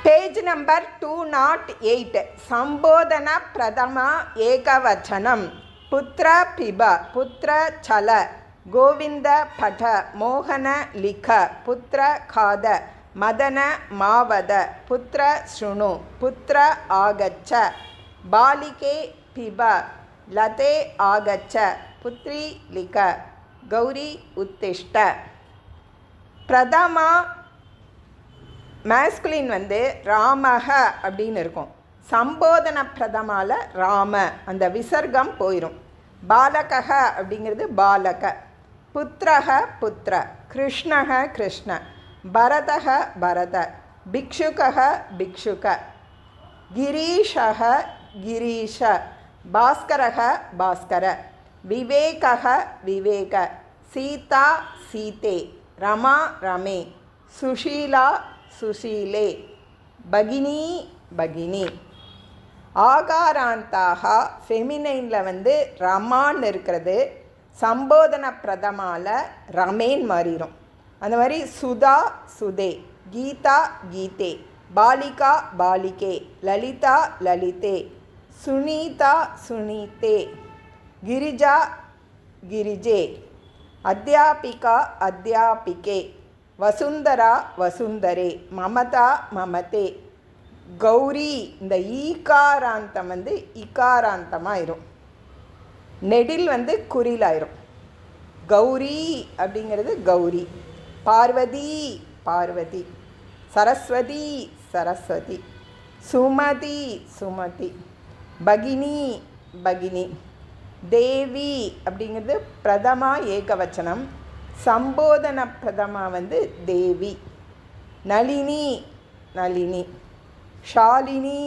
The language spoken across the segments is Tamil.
पेज नंबर 208 संबोधन प्रथम एकवचनम पुत्र पिब पुत्र चल गोविंद पठ मोहन लिख पुत्र खाद मदन मावद पुत्र शृणु पुत्र आगच्छ बालिके पिब लते आगच्छ पुत्री लिख गौरी उत्तिष्ठ प्रथमा மேஸ்குலின் ராமஹ அப்படின்னு இருக்கும். சம்போதன பிரதமால ராம அந்த விசர்க்கம் போயிடும். பாலகஹ அப்படிங்கிறது பாலக, புத்திரஹ புத்திர, கிருஷ்ணஹ கிருஷ்ண, பரதஹ பரத, பிக்ஷுகஹ பிக்ஷுக, கிரீஷஹ கிரீஷ, பாஸ்கரஹ பாஸ்கர, விவேகஹ விவேக, சீதா சீதே, ரமா ரமே, சுஷீலா சுஷீலே, பகினி பகினி. ஆகாராந்தாக ஃபெமினைனில் ரமான்னு இருக்கிறது. சம்போதன பிரதமால ரமேன் மாறிடும். அந்த மாதிரி சுதா சுதே, கீதா கீதே, பாலிகா பாலிகே, லலிதா லலிதே, சுனீதா சுனீதே, கிரிஜா கிரிஜே, அத்தியாபிகா அத்தியாபிகே, வசுந்தரா வசுந்தரே, மமதா மமதே. கௌரி இந்த ஈகாராந்தம் இகாராந்தமாயிரும். நெடில் குறிலாயிரும். கௌரி அப்படிங்கிறது கௌரி. பார்வதி பார்வதி, சரஸ்வதி சரஸ்வதி, சுமதி சுமதி, பகினி பகினி. தேவி அப்படிங்கிறது பிரதமா ஏகவச்சனம். சம்போதன பிரதமா தேவி. நளினி நளினி, ஷாலினி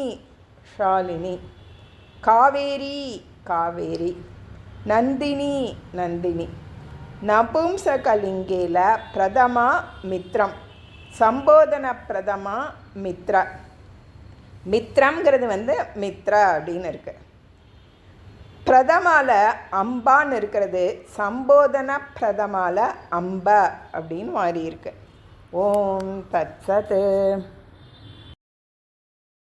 ஷாலினி, காவேரி காவேரி, நந்தினி நந்தினி. நபும்சகலிங்கேல பிரதமா மித்ரம், சம்போதன பிரதமா மித்ர. மித்ரங்கிறது மித்ர அப்படின்னு இருக்கு. பிரதமால அம்பான்னு இருக்கிறது. சம்போதன பிரதமால அம்ப அப்படின்னு மாறி இருக்கு. ஓம் தத்சத்.